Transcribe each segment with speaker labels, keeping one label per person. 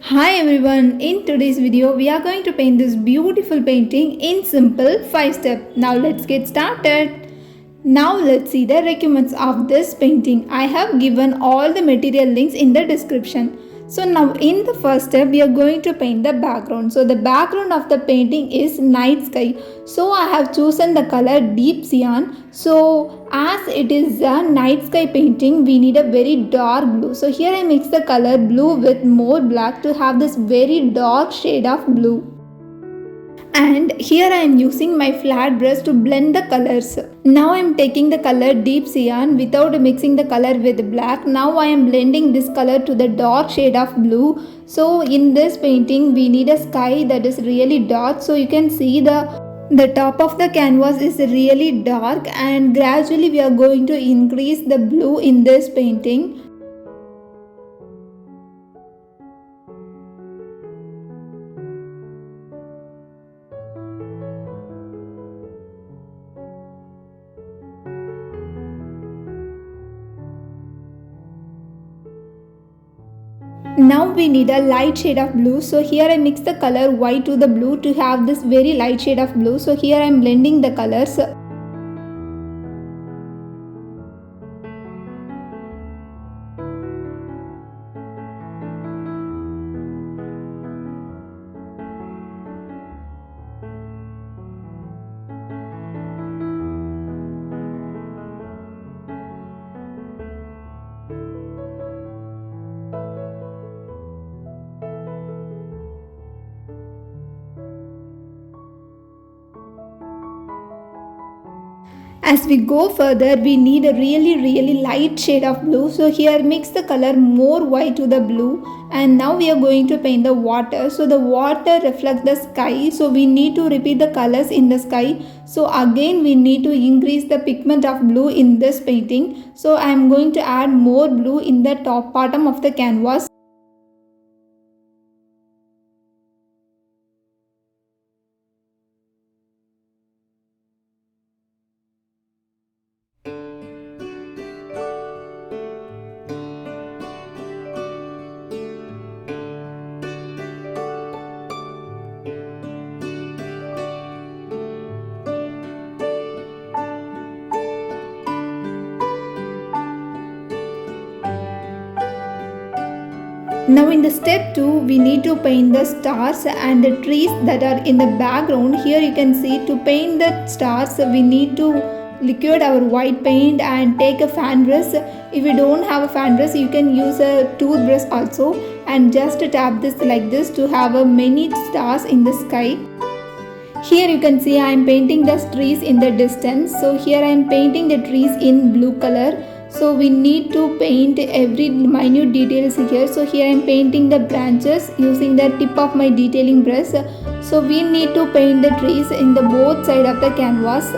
Speaker 1: Hi everyone, in today's video we are going to paint this beautiful painting in simple 5 steps. Now let's get started. Now let's see the requirements of this painting. I have given all the material links in the description. So now in the first step we are going to paint the background. So the background of the painting is night sky. So I have chosen the color deep cyan. So as it is a night sky painting, we need a very dark blue. So here I mix the color blue with more black to have this very dark shade of blue. And here I am using my flat brush to blend the colors. Now I am taking the color deep cyan without mixing the color with black. Now I am blending this color to the dark shade of blue. So in this painting we need a sky that is really dark. So you can see the top of the canvas is really dark, and gradually we are going to increase the blue in this painting. Now we need a light shade of blue. So here I mix the color white to the blue to have this very light shade of blue. So here I am blending the colors. As we go further, we need a really light shade of blue. So here mix the color more white to the blue, and now we are going to paint the water. So the water reflects the sky, so we need to repeat the colors in the sky. So again we need to increase the pigment of blue in this painting. So I am going to add more blue in the top bottom of the canvas. Now in the step 2, we need to paint the stars and the trees that are in the background. Here you can see, to paint the stars we need to liquid our white paint and take a fan brush. If you don't have a fan brush, you can use a toothbrush also, and just tap this like this to have a many stars in the sky. Here you can see I am painting the trees in the distance. So here I am painting the trees in blue color. So we need to paint every minute details here. So here I am painting the branches using the tip of my detailing brush. So we need to paint the trees in the both side of the canvas.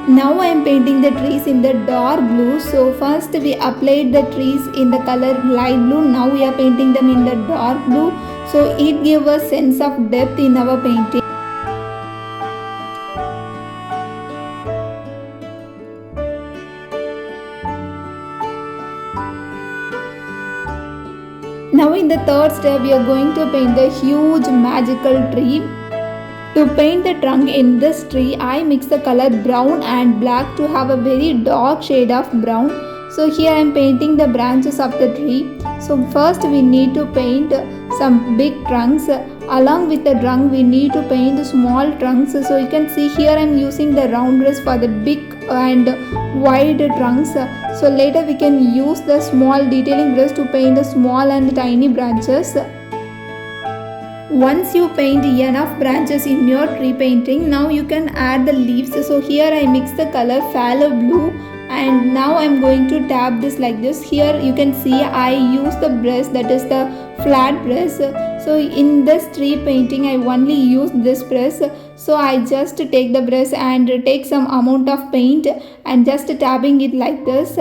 Speaker 1: Now I am painting the trees in the dark blue. So first we applied the trees in the color light blue. Now we are painting them in the dark blue. So it gives a sense of depth in our painting. Now in the third step we are going to paint the huge magical tree. To paint the trunk in this tree, I mix the color brown and black to have a very dark shade of brown. So here I am painting the branches of the tree. So first we need to paint some big trunks. Along with the trunk we need to paint the small trunks. So you can see here I am using the round brush for the big and wide trunks. So later we can use the small detailing brush to paint the small and tiny branches. Once you paint enough branches in your tree painting, now you can add the leaves. So here I mix the color phthalo blue, and now I am going to tap this like this. Here you can see I use the brush that is the flat brush. So in this tree painting I only use this brush. So I just take the brush and take some amount of paint and just tapping it like this.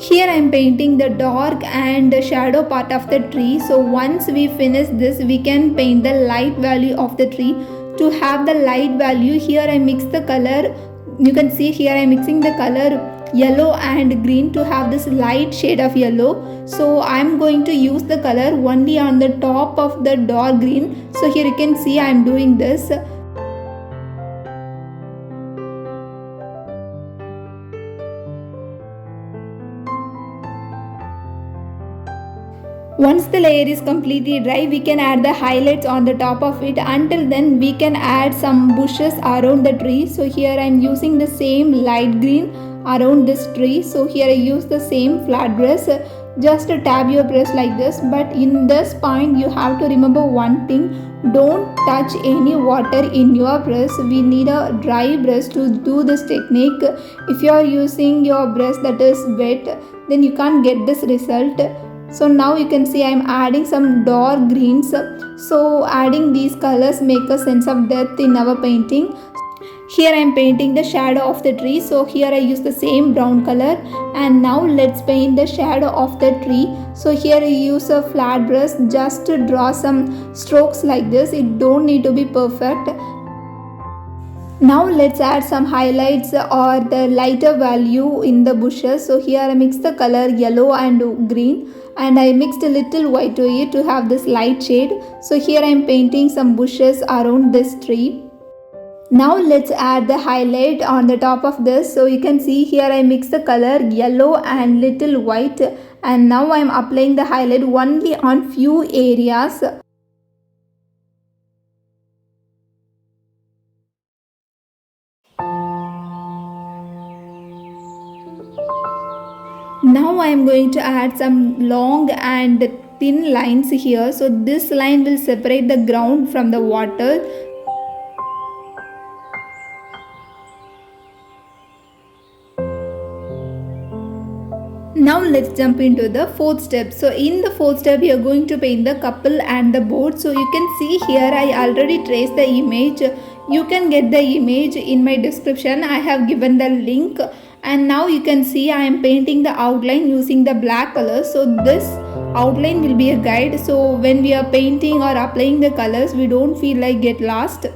Speaker 1: Here I am painting the dark and shadow part of the tree. So once we finish this, we can paint the light value of the tree. To have the light value, here I mix the color. You can see here I am mixing the color yellow and green to have this light shade of yellow. So I am going to use the color only on the top of the dark green. So here you can see I am doing this. Once the layer is completely dry, we can add the highlights on the top of it. Until then, we can add some bushes around the tree. So here I am using the same light green around this tree. So here I use the same flat brush. Just tap your brush like this. But in this point, you have to remember one thing. Don't touch any water in your brush. We need a dry brush to do this technique. If you are using your brush that is wet, then you can't get this result. So now you can see I am adding some dark greens. So adding these colors make a sense of depth in our painting. Here I am painting the shadow of the tree. So here I use the same brown color. And now let's paint the shadow of the tree. So here I use a flat brush just to draw some strokes like this. It don't need to be perfect. Now let's add some highlights or the lighter value in the bushes. So here I mix the color yellow and green, and I mixed a little white to it to have this light shade. So here I am painting some bushes around this tree. Now let's add the highlight on the top of this. So you can see here I mix the color yellow and little white, and now I am applying the highlight only on few areas. Now I am going to add some long and thin lines here. So this line will separate the ground from the water. Now let's jump into the fourth step. So in the fourth step we are going to paint the couple and the boat. So you can see here I already traced the image. You can get the image in my description. I have given the link. And now you can see I am painting the outline using the black color. So this outline will be a guide. So when we are painting or applying the colors, we don't feel like get lost.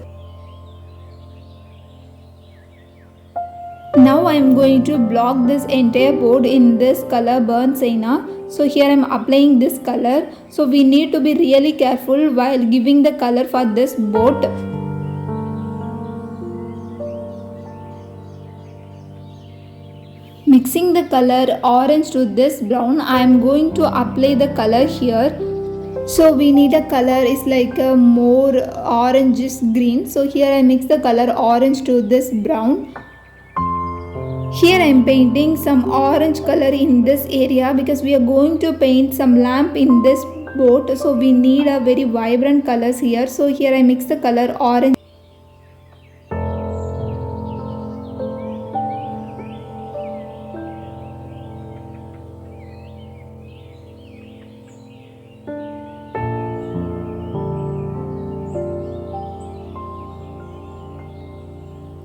Speaker 1: Now I am going to block this entire board in this color burnt sienna. So here I am applying this color. So we need to be really careful while giving the color for this boat. Mixing the color orange to this brown, I am going to apply the color here. So we need a color is like a more orangish green. So here I mix the color orange to this brown. Here I am painting some orange color in this area because we are going to paint some lamp in this boat. So we need a very vibrant colors here. So here I mix the color orange.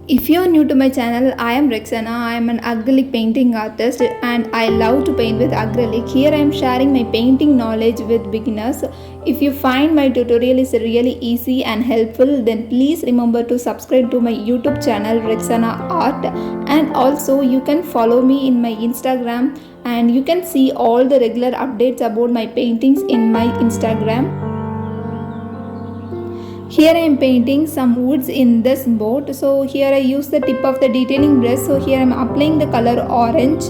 Speaker 1: If you are new to my channel, I am Rexana. I am an acrylic painting artist and I love to paint with acrylic. Here I am sharing my painting knowledge with beginners. If you find my tutorial is really easy and helpful, then please remember to subscribe to my YouTube channel Rexana Art, and also you can follow me in my Instagram and you can see all the regular updates about my paintings in my Instagram. Here I am painting some woods in this boat. So here I use the tip of the detailing brush. So here I am applying the color orange.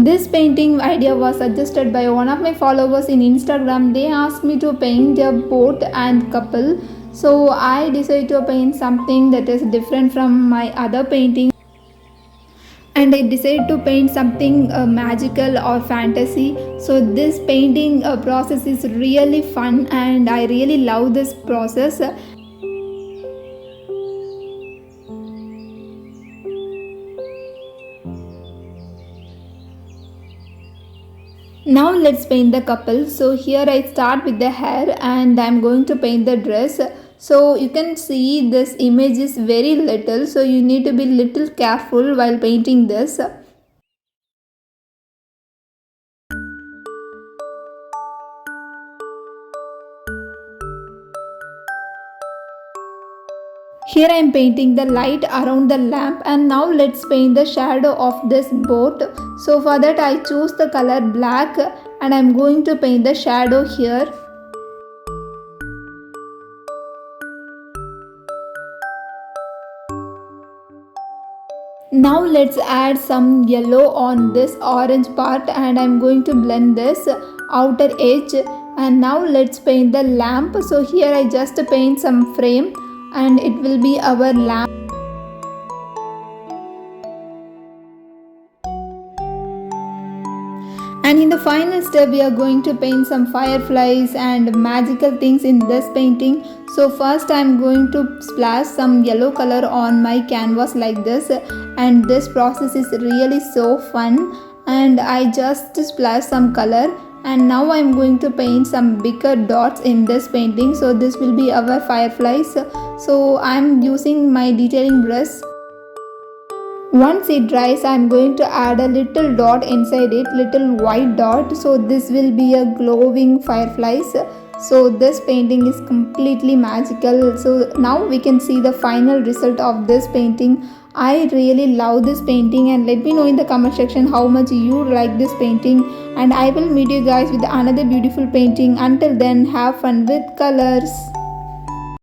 Speaker 1: This painting idea was suggested by one of my followers in Instagram. They asked me to paint a boat and couple. So I decided to paint something that is different from my other painting. And I decided to paint something magical or fantasy. So this painting process is really fun and I really love this process. Now let's paint the couple. So here I start with the hair and I'm going to paint the dress. So you can see this image is very little, so you need to be little careful while painting this. Here I am painting the light around the lamp, and now let's paint the shadow of this boat. So for that I choose the color black and I am going to paint the shadow here. Now let's add some yellow on this orange part and I'm going to blend this outer edge. And now let's paint the lamp. So here I just paint some frame and it will be our lamp. And in the final step we are going to paint some fireflies and magical things in this painting. So first I am going to splash some yellow color on my canvas like this, and this process is really so fun. And I just splash some color, and now I am going to paint some bigger dots in this painting. So this will be our fireflies. So I am using my detailing brush. Once it dries, I am going to add a little dot inside it, little white dot. So this will be a glowing fireflies. So this painting is completely magical. So now we can see the final result of this painting. I really love this painting, and let me know in the comment section how much you like this painting. And I will meet you guys with another beautiful painting. Until then, have fun with colors.